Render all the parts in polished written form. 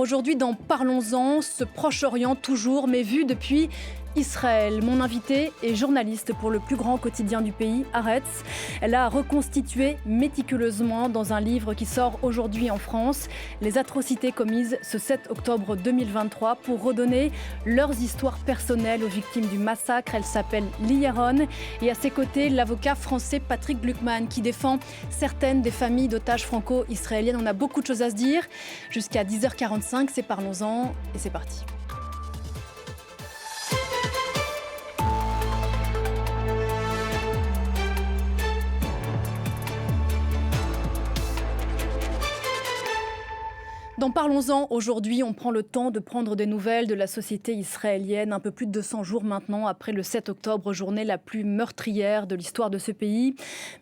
aujourd'hui dans Parlons-en, ce Proche-Orient toujours, mais vu depuis Israël. Mon invitée est journaliste pour le plus grand quotidien du pays, Haaretz. Elle a reconstitué méticuleusement dans un livre qui sort aujourd'hui en France les atrocités commises ce 7 octobre 2023 pour redonner leurs histoires personnelles aux victimes du massacre. Elle s'appelle Li Yaron et à ses côtés l'avocat français Patrick Gluckman qui défend certaines des familles d'otages franco-israéliennes. On a beaucoup de choses à se dire. Jusqu'à 10h45, c'est Parlons-en et c'est parti. Dans Parlons-en, aujourd'hui, on prend le temps de prendre des nouvelles de la société israélienne, un peu plus de 200 jours maintenant après le 7 octobre, journée la plus meurtrière de l'histoire de ce pays.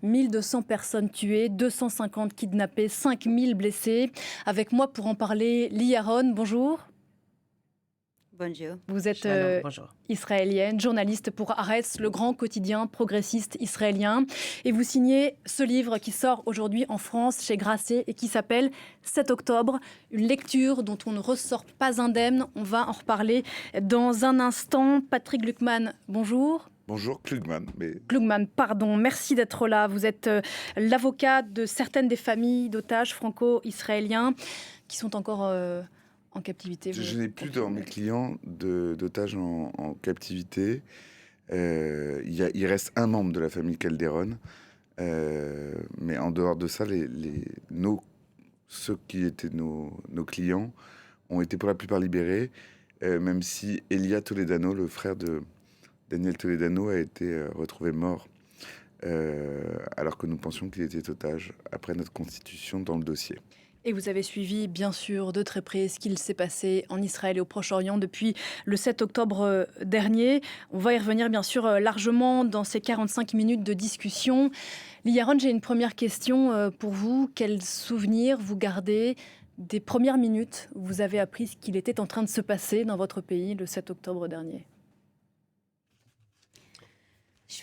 1200 personnes tuées, 250 kidnappées, 5000 blessés. Avec moi pour en parler, Li Yaron, bonjour. Bonjour. Vous êtes Bonjour. israélienne, journaliste pour Haaretz, le grand quotidien progressiste israélien. Et vous signez ce livre qui sort aujourd'hui en France chez Grasset et qui s'appelle 7 octobre, une lecture dont on ne ressort pas indemne. On va en reparler dans un instant. Patrick Gluckman, bonjour. Bonjour, Klugman. Gluckman, pardon, merci d'être là. Vous êtes l'avocat de certaines des familles d'otages franco-israéliens qui sont encore en captivité. Je n'ai plus dans mes clients d'otages en captivité. Il reste un membre de la famille Calderon. Mais en dehors de ça, ceux qui étaient nos clients ont été pour la plupart libérés, même si Elia Toledano, le frère de Daniel Toledano, a été retrouvé mort, alors que nous pensions qu'il était otage, après notre constitution dans le dossier. Et vous avez suivi, bien sûr, de très près ce qu'il s'est passé en Israël et au Proche-Orient depuis le 7 octobre dernier. On va y revenir, bien sûr, largement dans ces 45 minutes de discussion. Li Yaron, j'ai une première question pour vous. Quels souvenirs vous gardez des premières minutes où vous avez appris ce qu'il était en train de se passer dans votre pays le 7 octobre dernier ?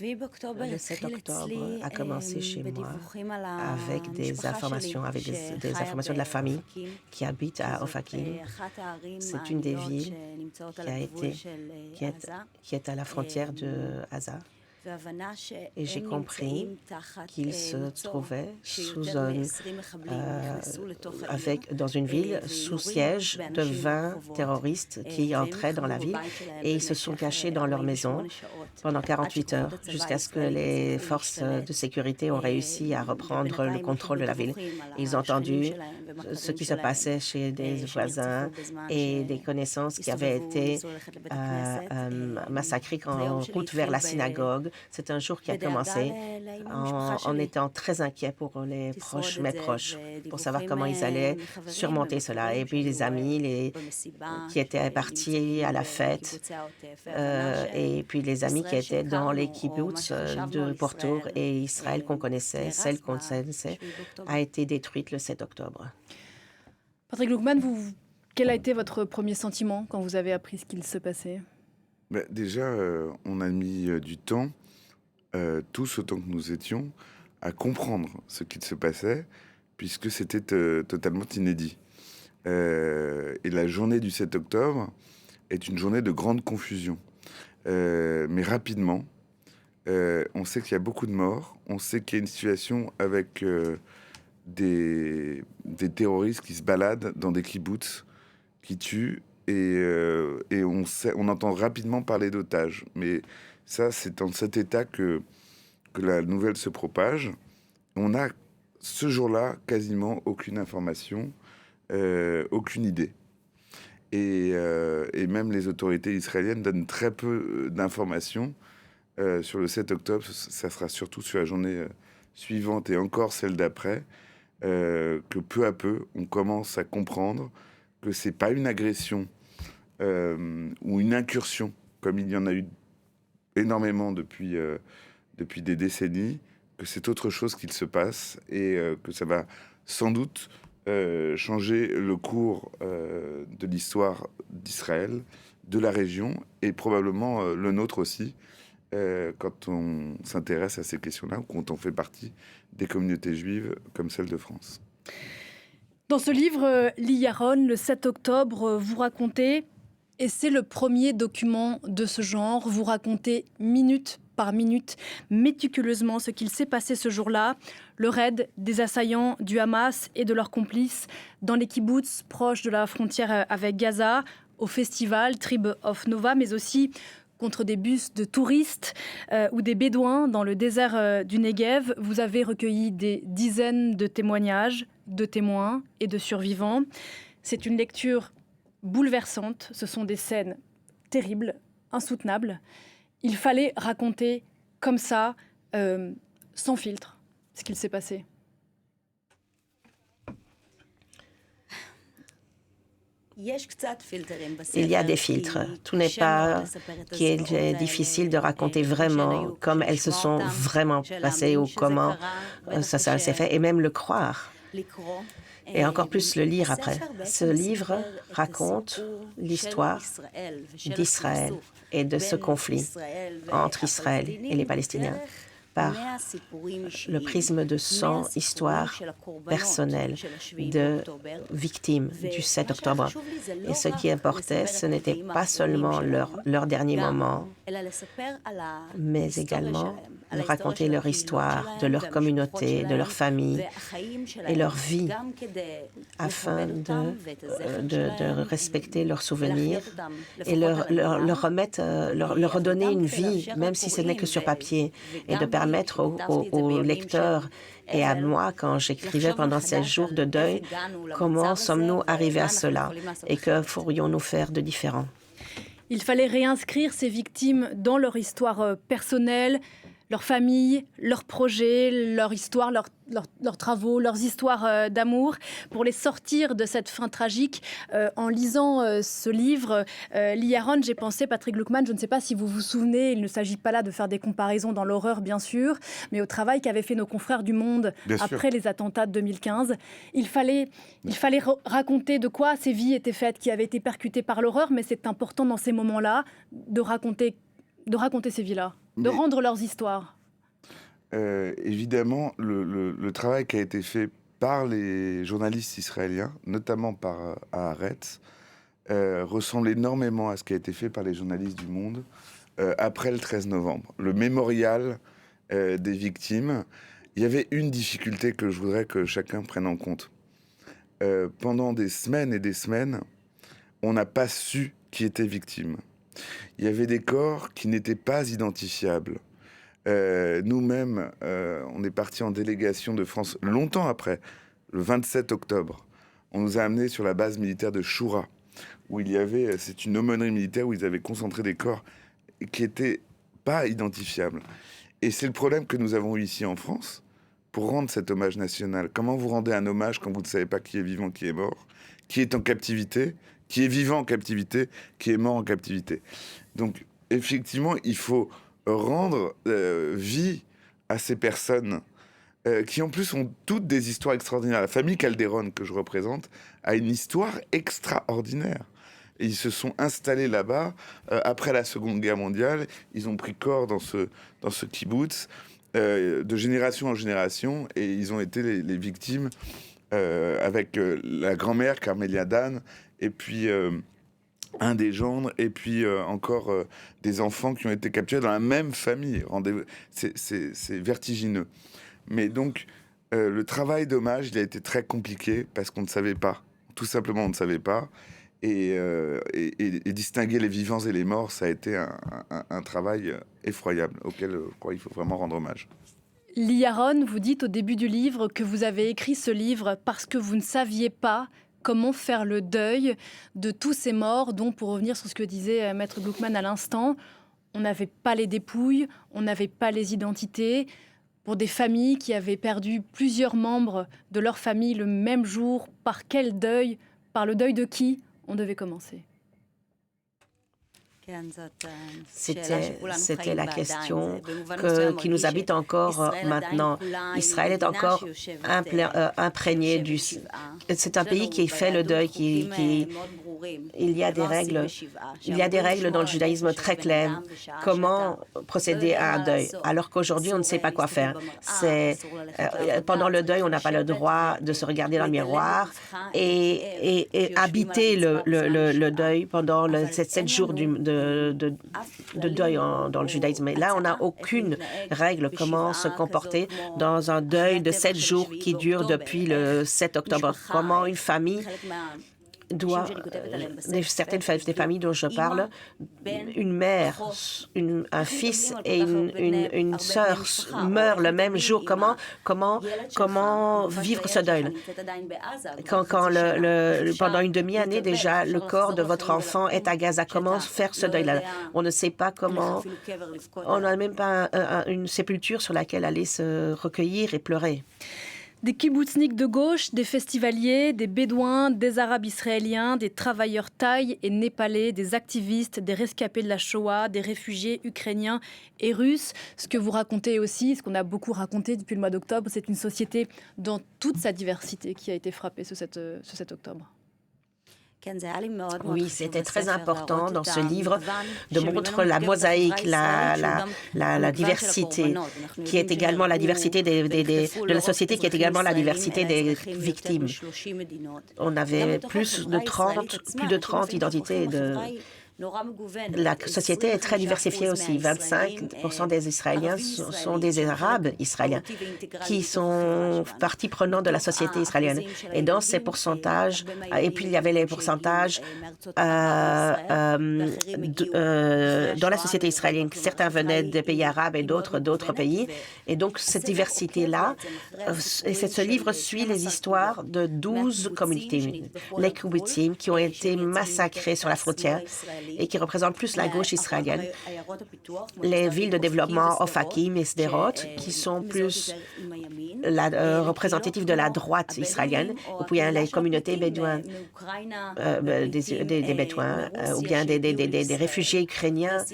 Le 7 octobre a commencé chez moi avec des informations, des informations de la famille qui habite à Ofakim. C'est une des villes qui est à la frontière de Gaza. Et j'ai compris qu'il se trouvait dans une ville sous siège de 20 terroristes qui entraient dans la ville et ils se sont cachés dans leur maison pendant 48 heures jusqu'à ce que les forces de sécurité ont réussi à reprendre le contrôle de la ville. Ils ont entendu ce qui se passait chez des voisins et des connaissances qui avaient été massacrées en route vers la synagogue. C'est un jour qui a commencé en étant très inquiet pour mes proches, pour savoir comment ils allaient surmonter cela. Et puis les amis qui étaient partis à la fête, et puis les amis qui étaient dans les kibbutz de Pourtour et Israël qu'on connaissait, celle qu'on connaissait, a été détruite le 7 octobre. Patrick Gluckman, quel a été votre premier sentiment quand vous avez appris ce qu'il se passait ? Déjà, on a mis du temps, tous autant que nous étions, à comprendre ce qu'il se passait, puisque c'était totalement inédit. Et la journée du 7 octobre est une journée de grande confusion. Mais rapidement, on sait qu'il y a beaucoup de morts, on sait qu'il y a une situation avec des terroristes qui se baladent dans des kibbutz, qui tuent, et on entend rapidement parler d'otages. Mais ça, c'est dans cet état que la nouvelle se propage. On a ce jour-là quasiment aucune information, aucune idée. Et même les autorités israéliennes donnent très peu d'informations sur le 7 octobre. Ça sera surtout sur la journée suivante et encore celle d'après, que peu à peu, on commence à comprendre que c'est pas une agression ou une incursion, comme il y en a eu énormément depuis des décennies, que c'est autre chose qu'il se passe et que ça va sans doute changer le cours de l'histoire d'Israël, de la région et probablement le nôtre aussi, quand on s'intéresse à ces questions-là ou quand on fait partie des communautés juives comme celle de France. Dans ce livre, Lee Yaron, le 7 octobre, vous racontez, et c'est le premier document de ce genre, vous racontez minute par minute, méticuleusement ce qu'il s'est passé ce jour-là, le raid des assaillants du Hamas et de leurs complices dans les kibboutz proches de la frontière avec Gaza, au festival Tribe of Nova, mais aussi contre des bus de touristes ou des bédouins dans le désert du Negev. Vous avez recueilli des dizaines de témoignages, de témoins et de survivants. C'est une lecture bouleversante. Ce sont des scènes terribles, insoutenables. Il fallait raconter comme ça, sans filtre, ce qu'il s'est passé. Il y a des filtres. Tout n'est pas qui est difficile de raconter vraiment comme elles se sont vraiment passées ou comment ça s'est fait, et même le croire. Et encore plus le lire après. Ce livre raconte l'histoire d'Israël et de ce conflit entre Israël et les Palestiniens par le prisme de son histoire personnelle de victimes du 7 octobre. Et ce qui importait, ce n'était pas seulement leur dernier moment, mais également de raconter leur histoire, de leur communauté, de leur famille et leur vie, afin de respecter leurs souvenirs et leur redonner une vie, même si ce n'est que sur papier, et de permettre aux lecteurs et à moi, quand j'écrivais pendant ces jours de deuil, comment sommes-nous arrivés à cela et que pourrions-nous faire de différent? Il fallait réinscrire ces victimes dans leur histoire personnelle, leur famille, leurs projets, leur histoire, leurs travaux, leurs histoires d'amour, pour les sortir de cette fin tragique. En lisant ce livre, Lee Yaron, j'ai pensé, Patrick Gluckman, je ne sais pas si vous vous souvenez, il ne s'agit pas là de faire des comparaisons dans l'horreur, bien sûr, mais au travail qu'avaient fait nos confrères du Monde après les attentats de 2015. Il fallait raconter de quoi ces vies étaient faites, qui avaient été percutées par l'horreur, mais c'est important dans ces moments-là de raconter ces vies-là, de rendre leurs histoires. Évidemment, le travail qui a été fait par les journalistes israéliens, notamment par Haaretz, ressemble énormément à ce qui a été fait par les journalistes du Monde après le 13 novembre. Le mémorial des victimes. Il y avait une difficulté que je voudrais que chacun prenne en compte. Pendant des semaines et des semaines, on n'a pas su qui était victime. Il y avait des corps qui n'étaient pas identifiables. Nous-mêmes, on est partis en délégation de France longtemps après, le 27 octobre. On nous a amenés sur la base militaire de Choura, où il y avait, c'est une aumônerie militaire où ils avaient concentré des corps qui n'étaient pas identifiables. Et c'est le problème que nous avons eu ici en France, pour rendre cet hommage national. Comment vous rendez un hommage quand vous ne savez pas qui est vivant, qui est mort, qui est en captivité, qui est vivant en captivité, qui est mort en captivité. Donc, effectivement, il faut rendre vie à ces personnes qui, en plus, ont toutes des histoires extraordinaires. La famille Calderon, que je représente, a une histoire extraordinaire. Et ils se sont installés là-bas après la Seconde Guerre mondiale. Ils ont pris corps dans ce kibbutz de génération en génération, et ils ont été les victimes avec la grand-mère Carmelia Dan, et puis un des gendres, et puis encore des enfants qui ont été capturés dans la même famille. C'est vertigineux. Mais donc, le travail d'hommage, il a été très compliqué parce qu'on ne savait pas. Tout simplement, on ne savait pas. Et distinguer les vivants et les morts, ça a été un travail effroyable auquel je crois qu'il faut vraiment rendre hommage. Lee Yaron, vous dites au début du livre que vous avez écrit ce livre parce que vous ne saviez pas comment faire le deuil de tous ces morts, dont, pour revenir sur ce que disait Maître Gluckman à l'instant, on n'avait pas les dépouilles, on n'avait pas les identités. Pour des familles qui avaient perdu plusieurs membres de leur famille le même jour, par quel deuil, par le deuil de qui on devait commencer? C'était la question qui nous habite encore maintenant. Israël est encore imprégné du... C'est un pays qui fait le deuil, il y a des règles. Il y a des règles dans le judaïsme très claires. Comment procéder à un deuil, alors qu'aujourd'hui, on ne sait pas quoi faire. Pendant le deuil, on n'a pas le droit de se regarder dans le miroir et habiter le deuil pendant ces 7 jours de deuil dans le judaïsme. Et là, on n'a aucune règle comment se comporter dans un deuil de 7 jours qui dure depuis le 7 octobre. Comment une famille certaines des familles dont je parle, une mère, un fils et une sœur meurent le même jour. Comment vivre ce deuil? Pendant une demi-année déjà, le corps de votre enfant est à Gaza. Comment faire ce deuil-là? On ne sait pas comment. On n'a même pas une sépulture sur laquelle aller se recueillir et pleurer. Des kibbutzniks de gauche, des festivaliers, des bédouins, des arabes israéliens, des travailleurs thaïs et népalais, des activistes, des rescapés de la Shoah, des réfugiés ukrainiens et russes. Ce que vous racontez aussi, ce qu'on a beaucoup raconté depuis le mois d'octobre, c'est une société dans toute sa diversité qui a été frappée ce 7 octobre. Oui, c'était très important dans ce livre de montrer la mosaïque, la diversité, qui est également la diversité de la société, qui est également la diversité des victimes. On avait plus de 30 identités La société est très diversifiée aussi. 25% des Israéliens sont des Arabes israéliens qui sont partie prenante de la société israélienne. Et dans ces pourcentages, et puis il y avait les pourcentages dans la société israélienne. Certains venaient des pays arabes et d'autres pays. Et donc cette diversité-là, ce livre suit les histoires de 12 communautés, les kibbutzim, qui ont été massacrés sur la frontière et qui représentent plus la gauche israélienne. Les villes de développement Ofakim et Sderot, qui sont plus représentatives de la droite israélienne, ou bien les communautés bédouines, des Bédouins, ou bien des réfugiés ukrainiens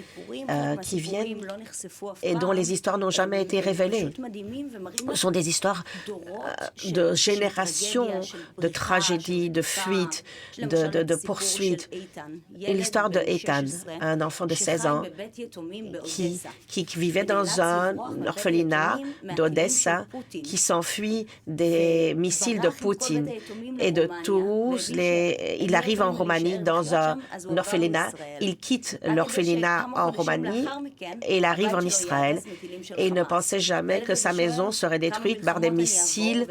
qui viennent et dont les histoires n'ont jamais été révélées. Ce sont des histoires de générations de tragédies, de fuites, de poursuites. Et l'histoire de Eitan, un enfant de 16 ans qui vivait dans un orphelinat d'Odessa, qui s'enfuit des missiles de Poutine et de tous il arrive en Roumanie dans un orphelinat, il quitte l'orphelinat en Roumanie et il arrive en Israël et il ne pensait jamais que sa maison serait détruite par des missiles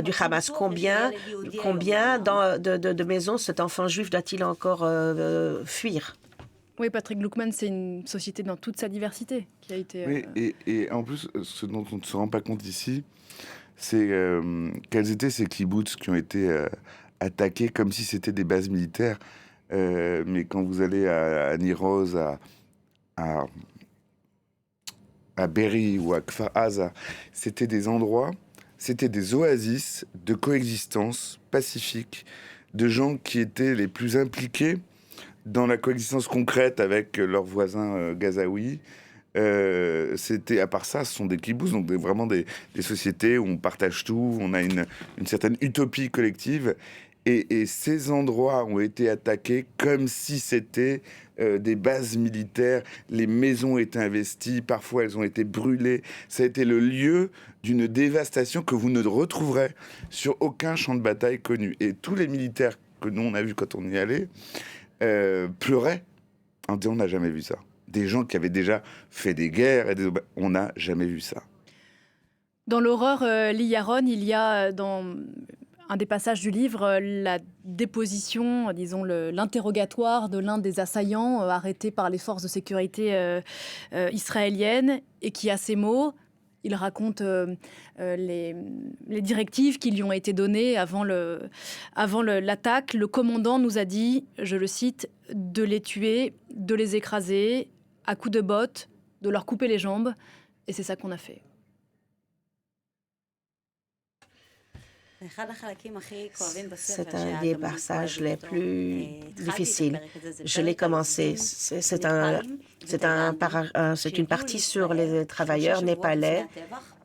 du Hamas. Combien de maisons cet enfant juif doit-il encore fuir? Oui, Patrick Gluckman, c'est une société dans toute sa diversité qui a été... Oui, et en plus, ce dont on ne se rend pas compte ici, c'est quels étaient ces kibbutz qui ont été attaqués comme si c'était des bases militaires. Mais quand vous allez à Niroz, à Be'eri ou à Kfar Aza, c'était des endroits, c'était des oasis de coexistence pacifique, de gens qui étaient les plus impliqués dans la coexistence concrète avec leurs voisins gazaouis. C'était, à part ça, ce sont des kibbutz, donc vraiment des sociétés où on partage tout, on a une certaine utopie collective. Et ces endroits ont été attaqués comme si c'était des bases militaires. Les maisons étaient investies, parfois elles ont été brûlées. Ça a été le lieu d'une dévastation que vous ne retrouverez sur aucun champ de bataille connu. Et tous les militaires que nous on a vus quand on y allait pleuraient en disant on n'a jamais vu ça. Des gens qui avaient déjà fait des guerres, on n'a jamais vu ça. Dans l'horreur Li Yaron, il y a dans un des passages du livre la déposition, disons l'interrogatoire de l'un des assaillants arrêté par les forces de sécurité israéliennes et qui a ces mots. Il raconte les directives qui lui ont été données avant l'attaque. Le commandant nous a dit, je le cite, de les tuer, de les écraser à coups de bottes, de leur couper les jambes. Et c'est ça qu'on a fait. C'est un des passages les plus difficiles. Je l'ai commencé. C'est une partie sur les travailleurs népalais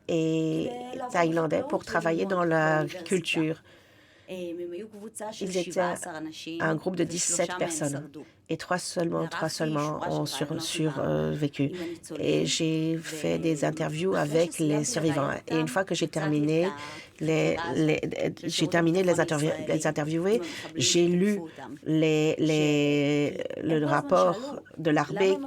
et thaïlandais pour travailler dans l'agriculture. Ils étaient un groupe de 17 personnes et trois seulement ont survécu. Et j'ai fait des interviews avec les survivants. Et une fois que j'ai terminé les interviewer, j'ai lu le rapport de l'Armée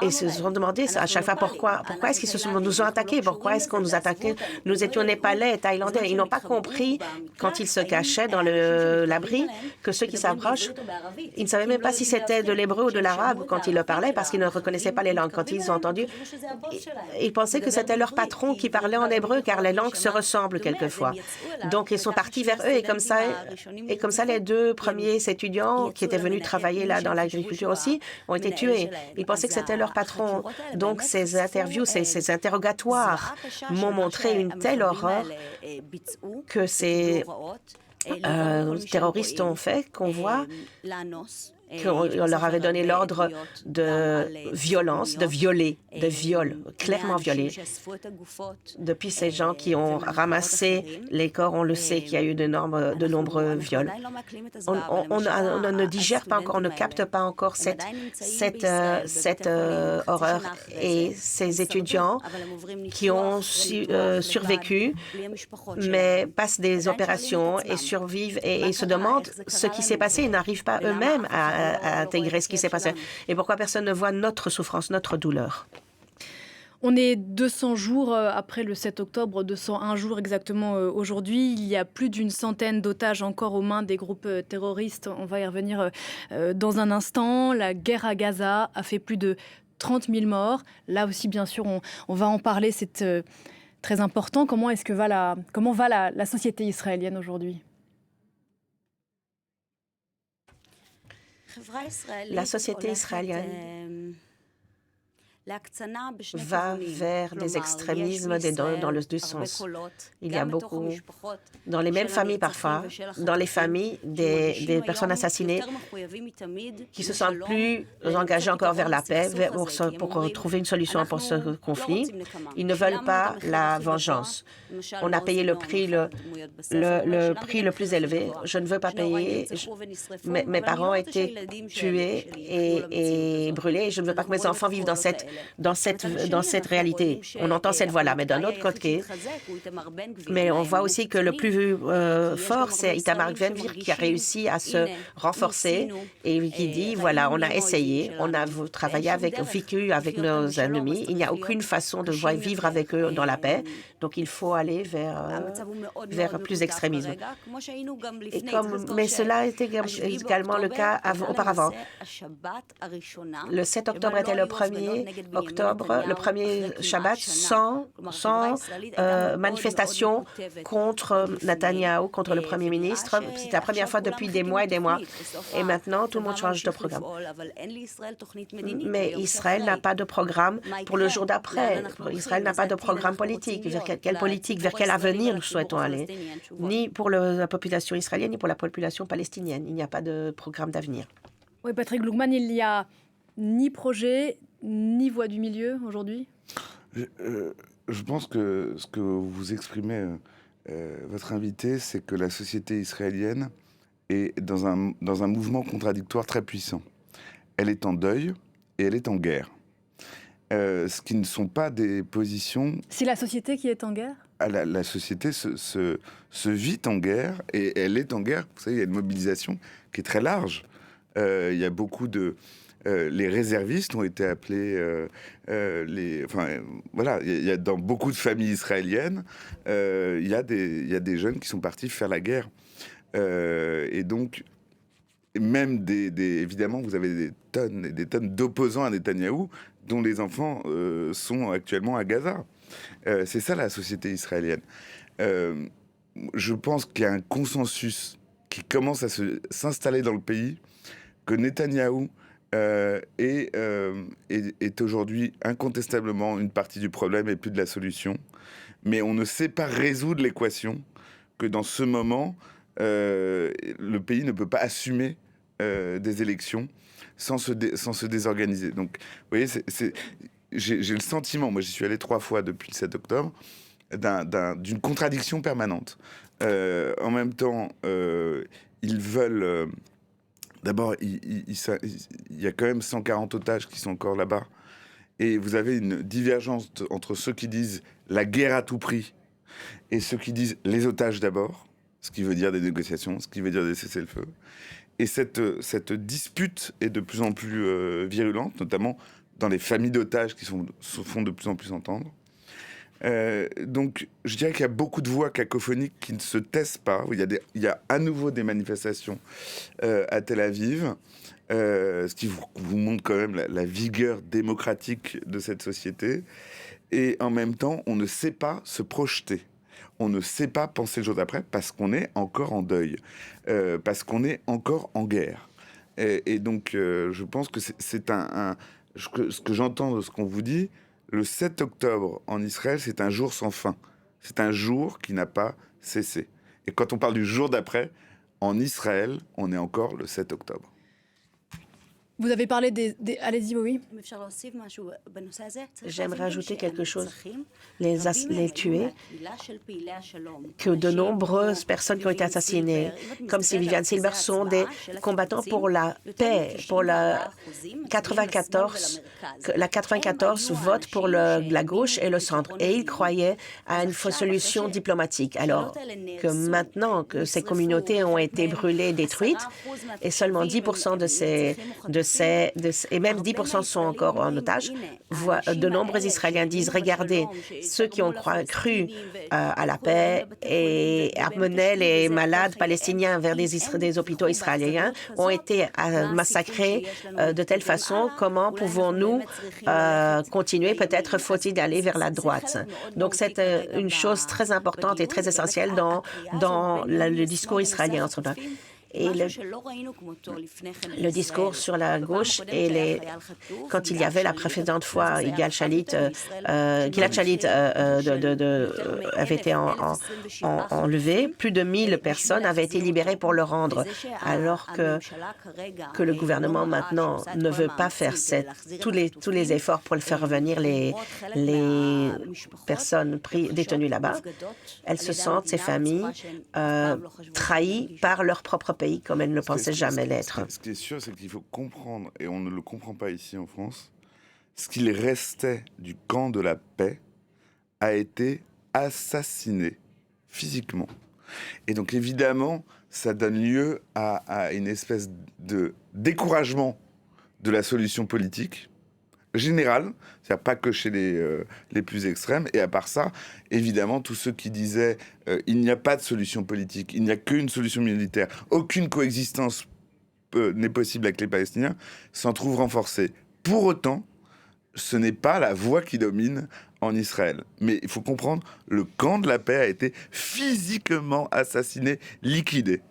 et ils se sont demandé à chaque fois pourquoi est-ce qu'ils nous ont attaqués, pourquoi est-ce qu'on nous attaquait. Nous étions népalais, thaïlandais. Ils n'ont pas compris quand ils se cachaient dans l'abri que ceux qui s'approchent, ils ne savaient même pas si c'était de l'hébreu ou de l'arabe quand ils le parlaient parce qu'ils ne reconnaissaient pas les langues. Quand ils ont entendu, ils pensaient que c'était leur patron qui parlait en hébreu car les langues se ressemblent quelquefois. Donc ils sont partis vers eux et comme ça les deux premiers étudiants qui étaient venus travailler là dans l'agriculture aussi ont été tués. Ils pensaient que c'était leur patron. Donc ces interviews, ces interrogatoires m'ont montré une telle horreur que ces terroristes ont fait qu'on voit qu'on leur avait donné l'ordre de violence, de viol, clairement violer. Depuis ces gens qui ont ramassé les corps, on le sait qu'il y a eu de nombreux viols. On ne digère pas encore, on ne capte pas encore cette horreur. Et ces étudiants qui ont survécu, mais passent des opérations et survivent et se demandent ce qui s'est passé. Ils n'arrivent pas eux-mêmes à intégrer ce qui s'est passé. Et pourquoi personne ne voit notre souffrance, notre douleur? On est 200 jours après le 7 octobre, 201 jours exactement aujourd'hui. Il y a plus d'une centaine d'otages encore aux mains des groupes terroristes. On va y revenir dans un instant. La guerre à Gaza a fait plus de 30 000 morts. Là aussi, bien sûr, on va en parler. C'est très important. Comment va la société israélienne aujourd'hui? La société israélienne va vers des extrémismes dans les deux sens. Il y a beaucoup, dans les mêmes familles parfois, dans les familles des personnes assassinées qui se sentent plus engagées encore vers la paix, pour trouver une solution pour ce conflit. Ils ne veulent pas la vengeance. On a payé le prix le plus élevé. Je ne veux pas payer. Mes parents étaient tués et brûlés. Et je ne veux pas que mes enfants vivent dans cette réalité. On entend cette voix-là, mais d'un autre côté, mais on voit aussi que le plus fort, c'est Itamar Ben-Gvir qui a réussi à se renforcer et qui dit, voilà, on a essayé, on a vécu avec nos ennemis, il n'y a aucune façon de vivre avec eux dans la paix, donc il faut aller vers plus d'extrémisme. Mais cela était également le cas auparavant. Le 7 octobre était le premier Shabbat sans manifestation contre Netanyahou, contre le Premier ministre. C'était la première fois depuis des mois et des mois. Et maintenant, tout le monde change de programme. Mais Israël n'a pas de programme pour le jour d'après. Israël n'a pas de programme politique. Vers quel avenir nous souhaitons aller? Ni pour la population israélienne, ni pour la population palestinienne. Il n'y a pas de programme d'avenir. Oui, Patrick Glugman, il n'y a ni projet, ni voie du milieu aujourd'hui? Je pense que ce que vous exprimez, votre invité, c'est que la société israélienne est dans un mouvement contradictoire très puissant. Elle est en deuil et elle est en guerre. Ce qui ne sont pas des positions... C'est la société qui est en guerre? La société se vit en guerre et elle est en guerre. Vous savez, il y a une mobilisation qui est très large. Il y a beaucoup de... les réservistes ont été appelés, il y a dans beaucoup de familles israéliennes, il y a des jeunes qui sont partis faire la guerre. Et donc, même évidemment, vous avez des tonnes et des tonnes d'opposants à Netanyahou, dont les enfants sont actuellement à Gaza. C'est ça la société israélienne. Je pense qu'il y a un consensus qui commence à s'installer dans le pays, que Netanyahou est aujourd'hui incontestablement une partie du problème et plus de la solution. Mais on ne sait pas résoudre l'équation que dans ce moment, le pays ne peut pas assumer des élections sans se désorganiser. Donc, vous voyez, j'ai le sentiment, moi j'y suis allé 3 fois depuis le 7 octobre, d'une contradiction permanente. En même temps, ils veulent... D'abord, il y a quand même 140 otages qui sont encore là-bas. Et vous avez une divergence entre ceux qui disent la guerre à tout prix et ceux qui disent les otages d'abord, ce qui veut dire des négociations, ce qui veut dire des cessez-le-feu. Et cette dispute est de plus en plus virulente, notamment dans les familles d'otages qui se font de plus en plus entendre. Donc, je dirais qu'il y a beaucoup de voix cacophoniques qui ne se taisent pas. Il y a à nouveau des manifestations à Tel Aviv, ce qui vous montre quand même la vigueur démocratique de cette société. Et en même temps, on ne sait pas se projeter. On ne sait pas penser le jour d'après parce qu'on est encore en deuil, parce qu'on est encore en guerre. Et donc, je pense que c'est ce que j'entends de ce qu'on vous dit. Le 7 octobre en Israël, c'est un jour sans fin. C'est un jour qui n'a pas cessé. Et quand on parle du jour d'après, en Israël, on est encore le 7 octobre. Vous avez parlé allez-y, oui. J'aimerais ajouter quelque chose. Les tués, que de nombreuses personnes qui ont été assassinées, comme Viviane Silber, sont des combattants pour la paix, pour la 94 vote pour la gauche et le centre. Et ils croyaient à une solution diplomatique. Alors que maintenant que ces communautés ont été brûlées, détruites, et seulement 10% et même 10% sont encore en otage. De nombreux Israéliens disent, regardez, ceux qui ont cru à la paix et amenaient les malades palestiniens vers des hôpitaux israéliens ont été massacrés de telle façon. Comment pouvons-nous continuer? Peut-être faut-il aller vers la droite. Donc c'est une chose très importante et très essentielle dans le discours israélien en ce moment. Et le discours sur la gauche quand il y avait la précédente fois, Gilad Shalit avait été enlevé, plus de 1000 personnes avaient été libérées pour le rendre, alors que le gouvernement maintenant ne veut pas faire tous les efforts pour le faire revenir les personnes détenues là-bas. Elles se sentent, ces familles, trahies par leur propre pays, comme elle ne pensait jamais l'être. Ce qui est sûr, c'est qu'il faut comprendre, et on ne le comprend pas ici en France, ce qu'il restait du camp de la paix a été assassiné physiquement. Et donc évidemment, ça donne lieu à une espèce de découragement de la solution politique générale, c'est-à-dire pas que chez les plus extrêmes. Et à part ça, évidemment, tous ceux qui disaient il n'y a pas de solution politique, il n'y a qu'une solution militaire, aucune coexistence n'est possible avec les Palestiniens, s'en trouvent renforcés. Pour autant, ce n'est pas la voix qui domine en Israël. Mais il faut comprendre, le camp de la paix a été physiquement assassiné, liquidé.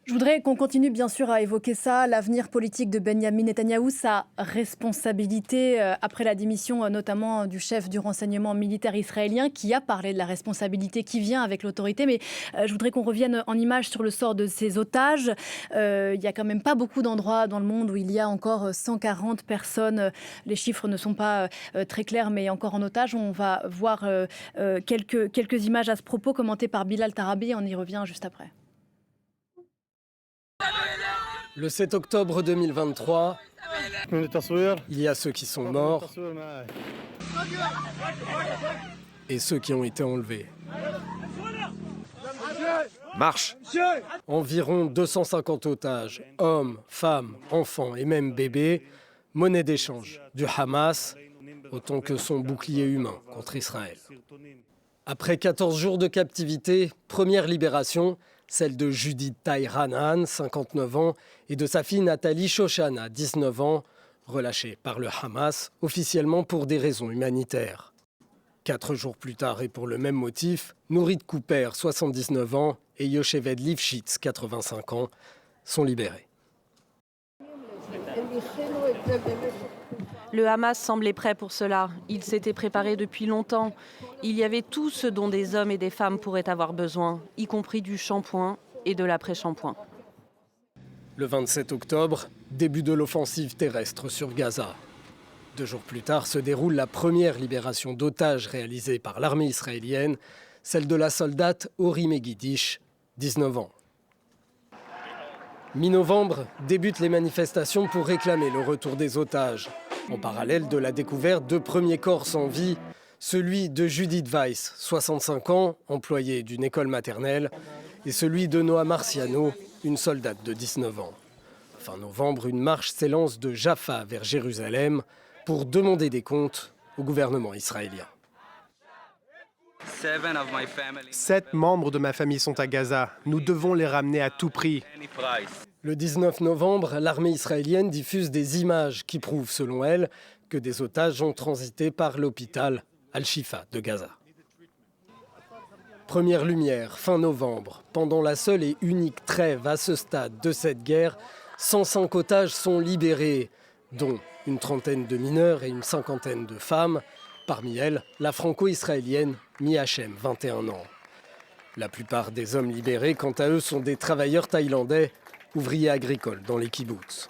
Je voudrais qu'on continue bien sûr à évoquer ça, l'avenir politique de Benyamin Netanyahou, sa responsabilité après la démission notamment du chef du renseignement militaire israélien qui a parlé de la responsabilité qui vient avec l'autorité. Mais je voudrais qu'on revienne en images sur le sort de ces otages. Il n'y a quand même pas beaucoup d'endroits dans le monde où il y a encore 140 personnes. Les chiffres ne sont pas très clairs, mais encore en otage. On va voir quelques images à ce propos commentées par Bilal Tarabi. On y revient juste après. Le 7 octobre 2023, il y a ceux qui sont morts et ceux qui ont été enlevés. Marche! Environ 250 otages, hommes, femmes, enfants et même bébés, monnaie d'échange du Hamas, autant que son bouclier humain contre Israël. Après 14 jours de captivité, première libération, celle de Judith Taïranan, 59 ans, et de sa fille Nathalie Shoshana, 19 ans, relâchées par le Hamas, officiellement pour des raisons humanitaires. 4 jours plus tard, et pour le même motif, Nourit Cooper, 79 ans, et Yocheved Lifshitz, 85 ans, sont libérés. Le Hamas semblait prêt pour cela. Il s'était préparé depuis longtemps. Il y avait tout ce dont des hommes et des femmes pourraient avoir besoin, y compris du shampoing et de l'après-shampoing. Le 27 octobre, début de l'offensive terrestre sur Gaza. 2 jours plus tard se déroule la première libération d'otages réalisée par l'armée israélienne, celle de la soldate Ori Megidish, 19 ans. Mi-novembre, débutent les manifestations pour réclamer le retour des otages. En parallèle de la découverte de premiers corps sans vie, celui de Judith Weiss, 65 ans, employée d'une école maternelle, et celui de Noa Marciano, une soldate de 19 ans. Fin novembre, une marche s'élance de Jaffa vers Jérusalem pour demander des comptes au gouvernement israélien. 7 membres de ma famille sont à Gaza. Nous devons les ramener à tout prix. Le 19 novembre, l'armée israélienne diffuse des images qui prouvent, selon elle, que des otages ont transité par l'hôpital Al-Shifa de Gaza. Première lumière, fin novembre. Pendant la seule et unique trêve à ce stade de cette guerre, 105 otages sont libérés, dont une trentaine de mineurs et une cinquantaine de femmes. Parmi elles, la franco-israélienne Miachem, 21 ans. La plupart des hommes libérés, quant à eux, sont des travailleurs thaïlandais, ouvriers agricoles dans les kibboutz.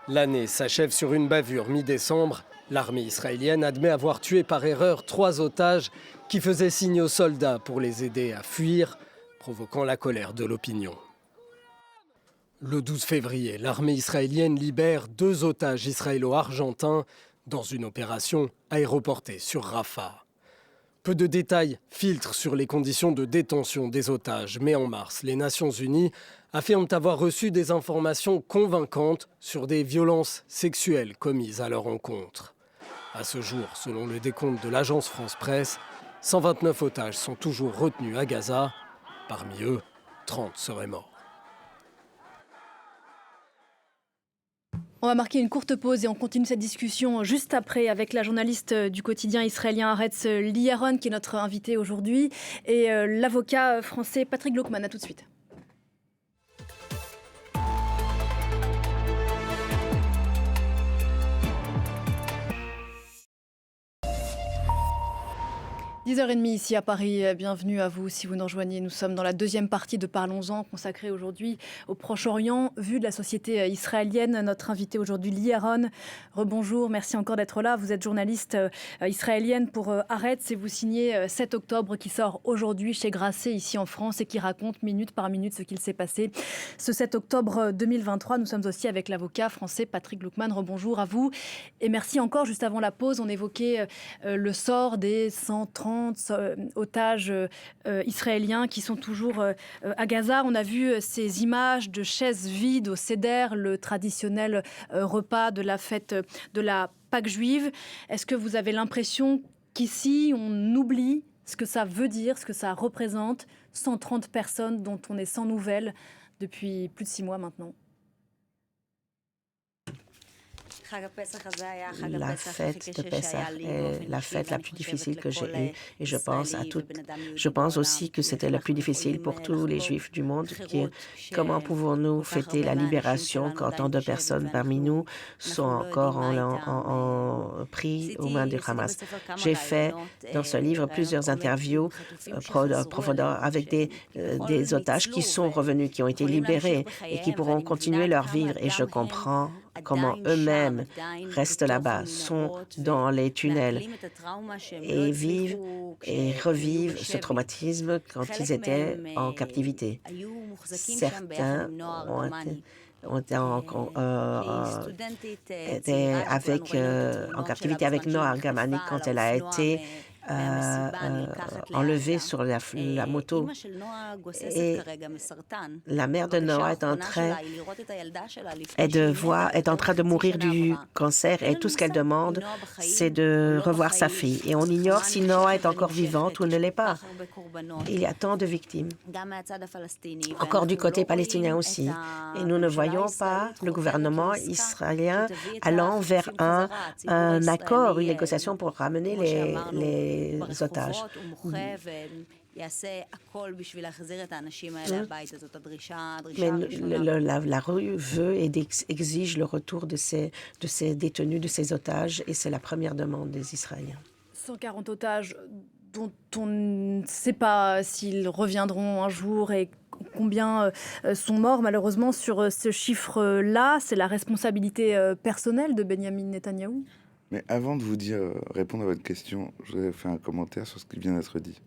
L'année s'achève sur une bavure mi-décembre. L'armée israélienne admet avoir tué par erreur 3 otages qui faisaient signe aux soldats pour les aider à fuir, provoquant la colère de l'opinion. Le 12 février, l'armée israélienne libère 2 otages israélo-argentins dans une opération aéroportée sur Rafah. Peu de détails filtrent sur les conditions de détention des otages, mais en mars, les Nations Unies affirment avoir reçu des informations convaincantes sur des violences sexuelles commises à leur encontre. À ce jour, selon le décompte de l'agence France-Presse, 129 otages sont toujours retenus à Gaza. Parmi eux, 30 seraient morts. On va marquer une courte pause et on continue cette discussion juste après avec la journaliste du quotidien israélien Haaretz Liyaron qui est notre invité aujourd'hui et l'avocat français Patrick Gluckman. À tout de suite. 10h30 ici à Paris, bienvenue à vous si vous nous rejoignez. Nous sommes dans la deuxième partie de Parlons-en consacrée aujourd'hui au Proche-Orient, vue de la société israélienne. Notre invité aujourd'hui, Liyaron. Rebonjour, merci encore d'être là. Vous êtes journaliste israélienne pour Haaretz et vous signez 7 octobre qui sort aujourd'hui chez Grasset ici en France et qui raconte minute par minute ce qu'il s'est passé. Ce 7 octobre 2023, nous sommes aussi avec l'avocat français Patrick Gluckman. Rebonjour à vous et merci encore. Juste avant la pause, on évoquait le sort des 130 otages israéliens qui sont toujours à Gaza. On a vu ces images de chaises vides au Seder, le traditionnel repas de la fête de la Pâque juive. Est-ce que vous avez l'impression qu'ici, on oublie ce que ça veut dire, ce que ça représente, 130 personnes dont on est sans nouvelles depuis plus de 6 mois maintenant? La fête de Pessah est la fête la plus difficile que j'ai eue et je pense aussi que c'était la plus difficile pour tous les Juifs du monde. Comment pouvons-nous fêter la libération quand tant de personnes parmi nous sont encore pris aux mains du Hamas? J'ai fait dans ce livre plusieurs interviews profondeurs avec des otages qui sont revenus, qui ont été libérés et qui pourront continuer leur vie et je comprends comment eux-mêmes restent là-bas, sont dans les tunnels et vivent et revivent ce traumatisme quand ils étaient en captivité. Certains ont été en captivité avec Noa Argamani quand elle a été enlevée sur la moto. Et la mère de Noa est en train de mourir du cancer et tout ce qu'elle demande, c'est de revoir sa fille. Et on ignore si Noa est encore vivante ou ne l'est pas. Il y a tant de victimes. Encore du côté palestinien aussi. Et nous ne voyons pas le gouvernement israélien allant vers un accord, une négociation pour ramener les otages. la rue veut et exige le retour de ces détenus, de ces otages, et c'est la première demande des Israéliens. 140 otages dont on ne sait pas s'ils reviendront un jour et combien sont morts malheureusement sur ce chiffre-là. C'est la responsabilité personnelle de Benyamin Netanyahou. Mais avant de vous répondre à votre question, je voudrais faire un commentaire sur ce qui vient d'être dit.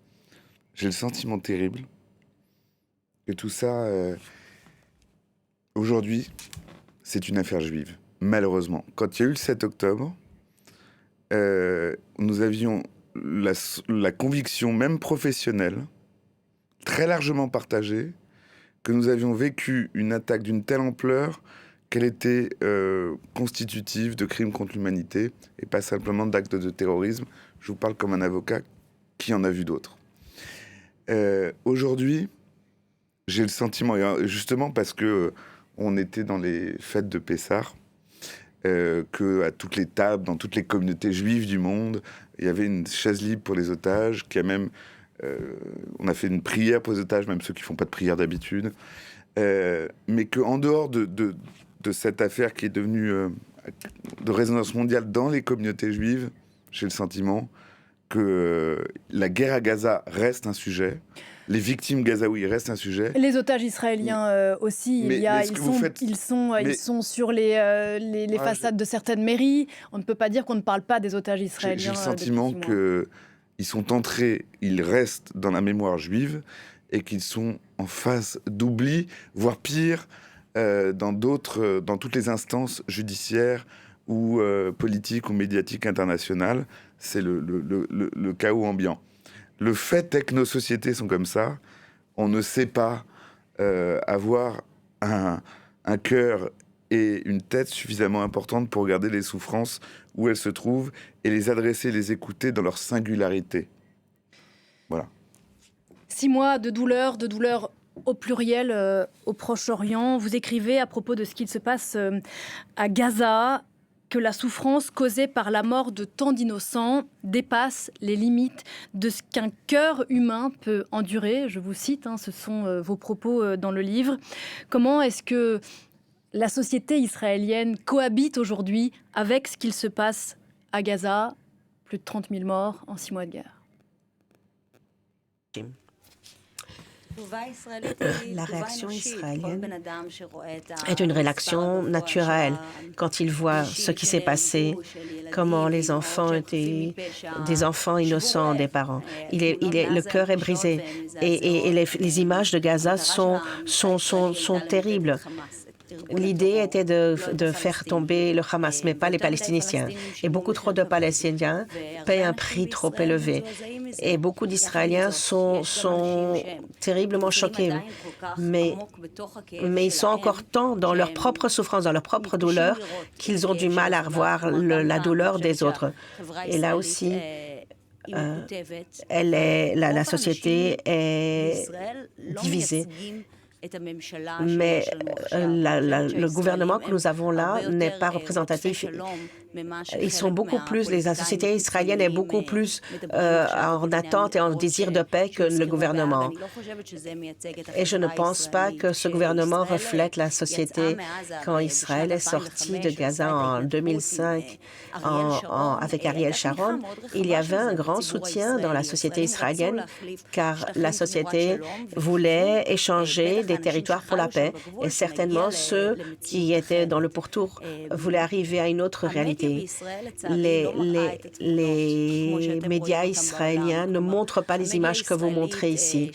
J'ai le sentiment terrible que tout ça, aujourd'hui, c'est une affaire juive. Malheureusement. Quand il y a eu le 7 octobre, nous avions la conviction, même professionnelle, très largement partagée, que nous avions vécu une attaque d'une telle ampleur qu'elle était constitutive de crimes contre l'humanité et pas simplement d'actes de terrorisme. Je vous parle comme un avocat qui en a vu d'autres. Aujourd'hui, j'ai le sentiment, justement parce que on était dans les fêtes de Pessah, que à toutes les tables, dans toutes les communautés juives du monde, il y avait une chaise libre pour les otages, on a fait une prière pour les otages, même ceux qui font pas de prière d'habitude, mais qu'en dehors de cette affaire qui est devenue de résonance mondiale dans les communautés juives, j'ai le sentiment que la guerre à Gaza reste un sujet, les victimes gazaouis restent un sujet. Les otages israéliens aussi, ils sont sur les façades de certaines mairies. On ne peut pas dire qu'on ne parle pas des otages israéliens. J'ai le sentiment qu'ils sont entrés, ils restent dans la mémoire juive et qu'ils sont en phase d'oubli, voire pire, dans toutes les instances judiciaires ou politiques ou médiatiques internationales. C'est le chaos ambiant. Le fait est que nos sociétés sont comme ça. On ne sait pas avoir un cœur et une tête suffisamment importante pour regarder les souffrances où elles se trouvent et les adresser, les écouter dans leur singularité. Voilà. 6 mois de douleur au pluriel au Proche-Orient. Vous écrivez à propos de ce qu'il se passe à Gaza que la souffrance causée par la mort de tant d'innocents dépasse les limites de ce qu'un cœur humain peut endurer. Je vous cite, ce sont vos propos dans le livre. Comment est-ce que la société israélienne cohabite aujourd'hui avec ce qu'il se passe à Gaza? Plus de 30 000 morts en 6 mois de guerre. La réaction israélienne est une réaction naturelle quand ils voient ce qui s'est passé, comment les enfants étaient des enfants innocents des parents. Le cœur est brisé et les images de Gaza sont terribles. L'idée était de faire tomber le Hamas, mais pas les Palestiniens. Et beaucoup trop de Palestiniens paient un prix trop élevé. Et beaucoup d'Israéliens sont terriblement choqués. Mais ils sont encore tant dans leur propre souffrance, dans leur propre douleur, qu'ils ont du mal à revoir la douleur des autres. Et là aussi, la société est divisée. Mais le gouvernement que nous avons là n'est pas représentatif. Ils sont beaucoup plus, la société israélienne est beaucoup plus en attente et en désir de paix que le gouvernement. Et je ne pense pas que ce gouvernement reflète la société. Quand Israël est sorti de Gaza en 2005 avec Ariel Sharon, il y avait un grand soutien dans la société israélienne car la société voulait échanger des territoires pour la paix et certainement ceux qui étaient dans le pourtour voulaient arriver à une autre réalité. Les médias israéliens ne montrent pas les images que vous montrez ici.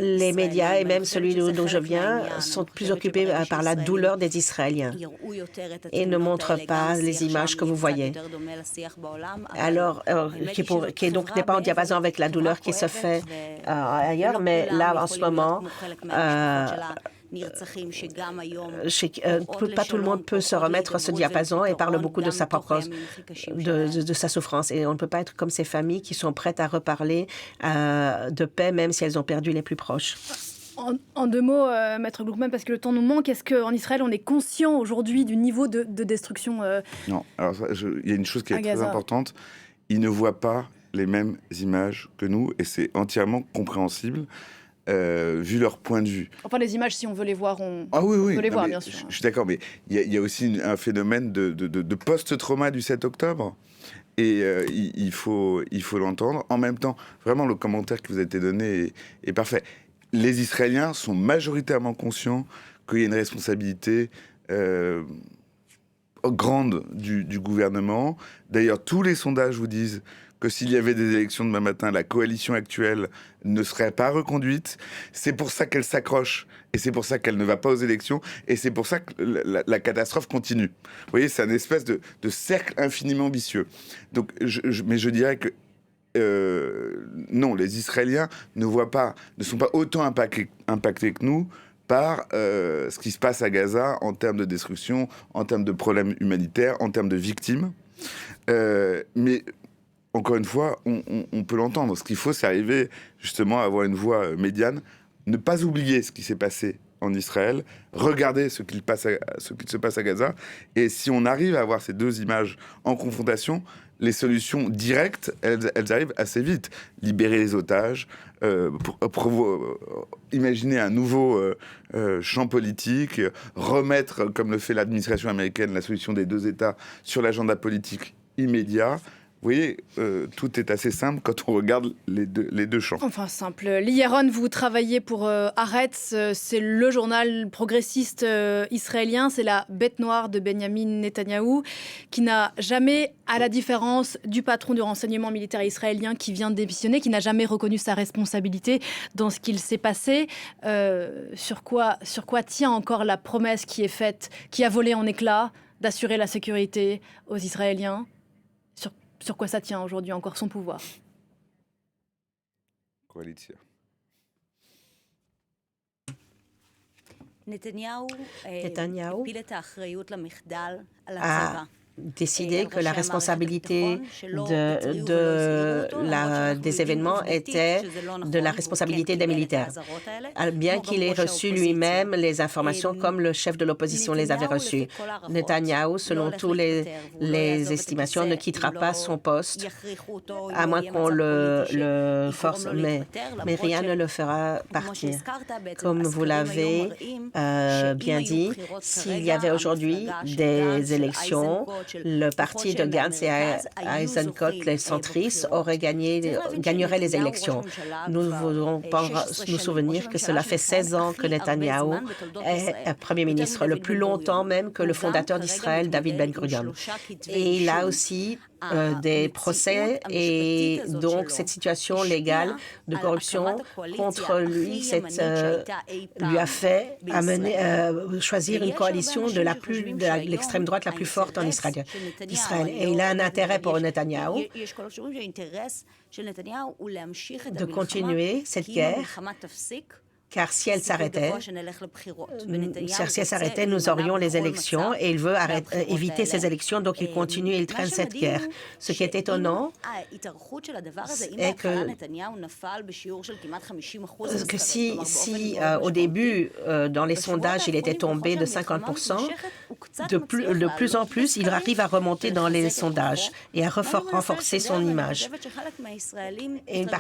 Les médias, et même celui d'où je viens, sont plus occupés par la douleur des Israéliens et ne montrent pas les images que vous voyez. Alors, qui donc n'est pas en diapason avec la douleur qui se fait ailleurs, mais là, en ce moment, pas tout le monde peut se remettre à ce diapason et parle beaucoup de sa propre de sa souffrance. Et on ne peut pas être comme ces familles qui sont prêtes à reparler de paix, même si elles ont perdu les plus proches. En 2 mots, Maître Gluckman, parce que le temps nous manque, est-ce qu'en Israël, on est conscient aujourd'hui du niveau de destruction Non, alors il y a une chose qui est très importante. Ils ne voient pas les mêmes images que nous, et c'est entièrement compréhensible, vu leur point de vue. Enfin, les images, si on veut les voir, on Ah oui, peut les voir, mais bien sûr. Je suis d'accord, mais il y a aussi un phénomène de post-trauma du 7 octobre. Et il faut l'entendre. En même temps, vraiment, le commentaire qui vous a été donné est parfait. Les Israéliens sont majoritairement conscients qu'il y a une responsabilité grande du gouvernement. D'ailleurs, tous les sondages vous disent que s'il y avait des élections demain matin, la coalition actuelle ne serait pas reconduite. C'est pour ça qu'elle s'accroche et c'est pour ça qu'elle ne va pas aux élections et c'est pour ça que la catastrophe continue. Vous voyez, c'est un espèce de cercle infiniment vicieux. Donc, mais je dirais que non, les Israéliens ne sont pas autant impactés que nous par ce qui se passe à Gaza en termes de destruction, en termes de problèmes humanitaires, en termes de victimes. Mais encore une fois, on peut l'entendre. Ce qu'il faut, c'est arriver justement à avoir une voix médiane, ne pas oublier ce qui s'est passé en Israël, regarder ce qui se passe à Gaza. Et si on arrive à avoir ces deux images en confrontation, les solutions directes, elles arrivent assez vite. Libérer les otages, imaginer un nouveau champ politique, remettre, comme le fait l'administration américaine, la solution des deux États sur l'agenda politique immédiat. Vous voyez, tout est assez simple quand on regarde les deux champs. Enfin, simple. Liyaron, vous travaillez pour Haaretz, c'est le journal progressiste israélien, c'est la bête noire de Benjamin Netanyahou, qui n'a jamais, à la différence du patron du renseignement militaire israélien qui vient de démissionner, qui n'a jamais reconnu sa responsabilité dans ce qu'il s'est passé. Sur quoi tient encore la promesse qui est faite, qui a volé en éclats, d'assurer la sécurité aux Israéliens ? Sur quoi ça tient aujourd'hui encore son pouvoir? Coalition. Netanyahou a décidé que la responsabilité des événements était de la responsabilité des militaires, bien qu'il ait reçu lui-même les informations comme le chef de l'opposition les avait reçues. Netanyahou, selon toutes les estimations, ne quittera pas son poste, à moins qu'on le force, mais rien ne le fera partir. Comme vous l'avez bien dit, s'il y avait aujourd'hui des élections, le parti de Gantz et Eisenkot, les centristes, gagnerait les élections. Nous devons nous souvenir que cela fait 16 ans que Netanyahou est Premier ministre, le plus longtemps même que le fondateur d'Israël, David Ben Gurion. Et il a aussi des procès et donc cette situation légale de corruption contre lui lui a fait choisir une coalition de l'extrême droite la plus forte en Israël. Et il a un intérêt pour Netanyahou de continuer cette guerre, car si elle s'arrêtait, nous aurions les élections et il veut éviter ces élections, donc il continue et il traîne cette guerre. Ce qui est étonnant, est que si au début, dans les sondages, il était tombé de 50%, de plus en plus, il arrive à remonter dans les sondages et à renforcer son image. Et une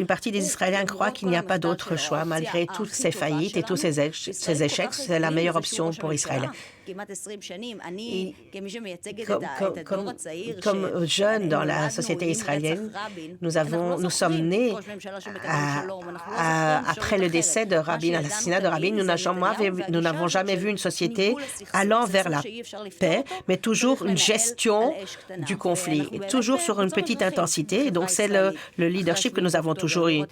partie des Israéliens croient qu'il n'y a pas d'autre choix, malgré toutes ces faillites et tous ces échecs, c'est la meilleure option pour Israël. Et comme jeunes dans la société israélienne, nous sommes nés après le décès de Rabin, l'assassinat de Rabin. Nous n'avons jamais vu une société allant vers la paix, mais toujours une gestion du conflit, et toujours sur une petite intensité. Et donc, c'est le leadership que nous avons toujours eu.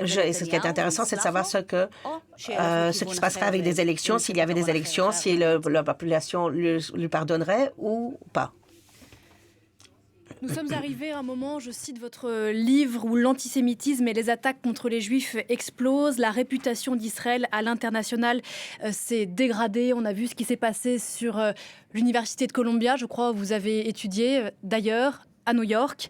Ce qui est intéressant, c'est de savoir ce qui se passerait avec des élections, s'il y avait des élections, si la population lui pardonnerait ou pas. Nous sommes arrivés à un moment, je cite votre livre, où l'antisémitisme et les attaques contre les Juifs explosent. La réputation d'Israël à l'international s'est dégradée. On a vu ce qui s'est passé sur l'Université de Columbia, je crois, où vous avez étudié d'ailleurs, à New York.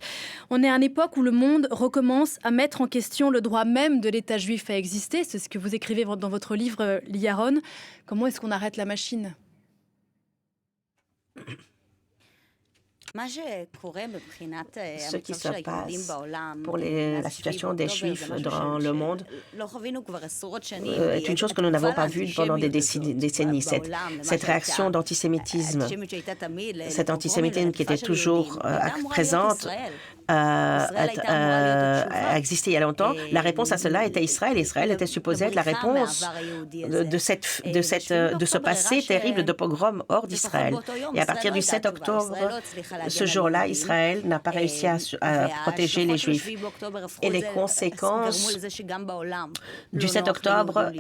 On est à une époque où le monde recommence à mettre en question le droit même de l'État juif à exister. C'est ce que vous écrivez dans votre livre, Liyaron. Comment est-ce qu'on arrête la machine ? Ce qui se passe pour la situation des Juifs dans le monde est une chose que nous n'avons pas vue pendant des décennies. Cette réaction d'antisémitisme, cette antisémitisme qui était toujours présente, a existé il y a longtemps. La réponse à cela était Israël. Israël était supposé être la réponse de ce passé terrible de pogrom hors d'Israël. Et à partir du 7 octobre, ce jour-là, Israël n'a pas réussi à protéger les Juifs. Et les conséquences du 7 octobre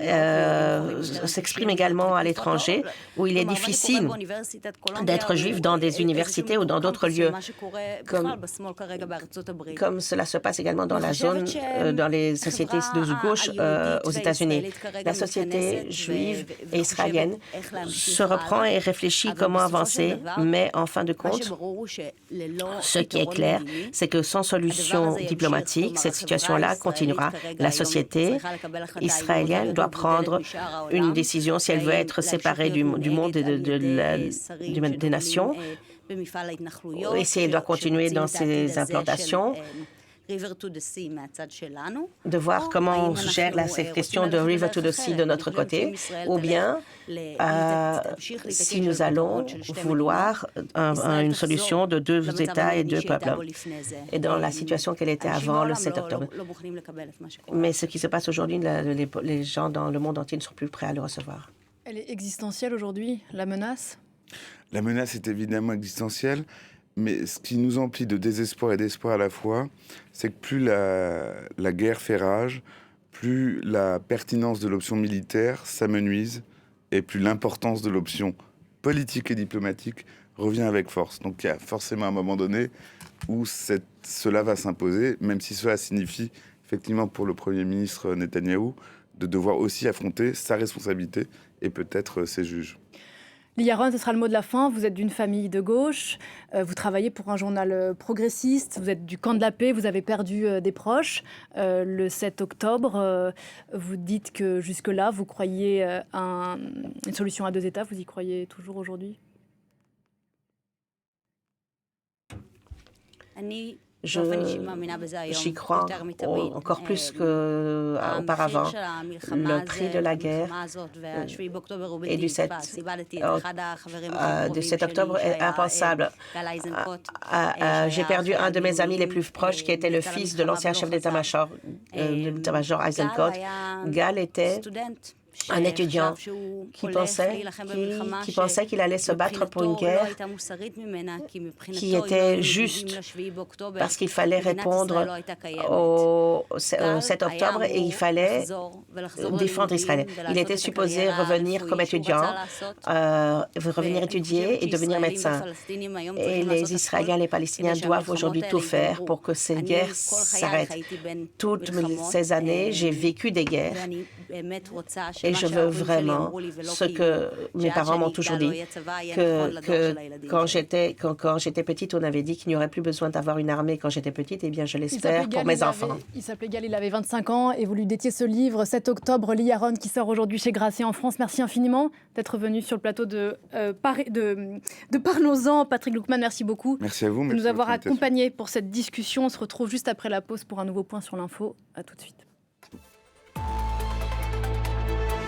s'expriment également à l'étranger, où il est difficile d'être juif dans des universités ou dans d'autres lieux, comme cela se passe également dans la zone, dans les sociétés de gauche aux États-Unis. La société juive et israélienne se reprend et réfléchit comment avancer, mais en fin de compte, ce qui est clair, c'est que sans solution diplomatique, cette situation-là continuera. La société israélienne doit prendre une décision si elle veut être séparée du monde et des nations, et si elle doit continuer dans ses implantations, de voir comment on gère cette question de River to the Sea de notre côté, ou bien si nous allons vouloir une solution de 2 États et 2 peuples, et dans la situation qu'elle était avant le 7 octobre. Mais ce qui se passe aujourd'hui, les gens dans le monde entier ne sont plus prêts à le recevoir. Elle est existentielle aujourd'hui, la menace ? La menace est évidemment existentielle. Mais ce qui nous emplit de désespoir et d'espoir à la fois, c'est que plus la guerre fait rage, plus la pertinence de l'option militaire s'amenuise et plus l'importance de l'option politique et diplomatique revient avec force. Donc il y a forcément un moment donné où cela va s'imposer, même si cela signifie effectivement pour le Premier ministre Netanyahou de devoir aussi affronter sa responsabilité et peut-être ses juges. Lee Aharon, ce sera le mot de la fin. Vous êtes d'une famille de gauche, vous travaillez pour un journal progressiste, vous êtes du camp de la paix, vous avez perdu des proches. Le 7 octobre, vous dites que jusque-là, vous croyez à une solution à 2 États. Vous y croyez toujours aujourd'hui ? J'y crois encore plus qu'auparavant. Le prix de la guerre et du 7 octobre est impensable. J'ai perdu un de mes amis les plus proches qui était le fils de l'ancien chef d'état-major, Eisenkot. Gal était un étudiant qui pensait qu'il allait se battre pour une guerre qui était juste, parce qu'il fallait répondre au 7 octobre et il fallait défendre Israël. Il était supposé revenir comme étudiant, revenir étudier et devenir médecin. Et les Israéliens et les Palestiniens doivent aujourd'hui tout faire pour que cette guerre s'arrête. Toutes ces années, j'ai vécu des guerres. Et je veux vraiment ce que mes parents m'ont toujours dit, que quand j'étais petite, on avait dit qu'il n'y aurait plus besoin d'avoir une armée quand j'étais petite. Eh bien, je l'espère pour mes enfants. Il s'appelait Gal, il avait 25 ans et vous lui dédiez ce livre, 7 octobre, Lee Aharon, qui sort aujourd'hui chez Grasset en France. Merci infiniment d'être venu sur le plateau de Parlons-en. Patrick Gluckman, merci beaucoup. Merci à vous. De nous avoir accompagnés pour cette discussion. On se retrouve juste après la pause pour un nouveau point sur l'info. À tout de suite.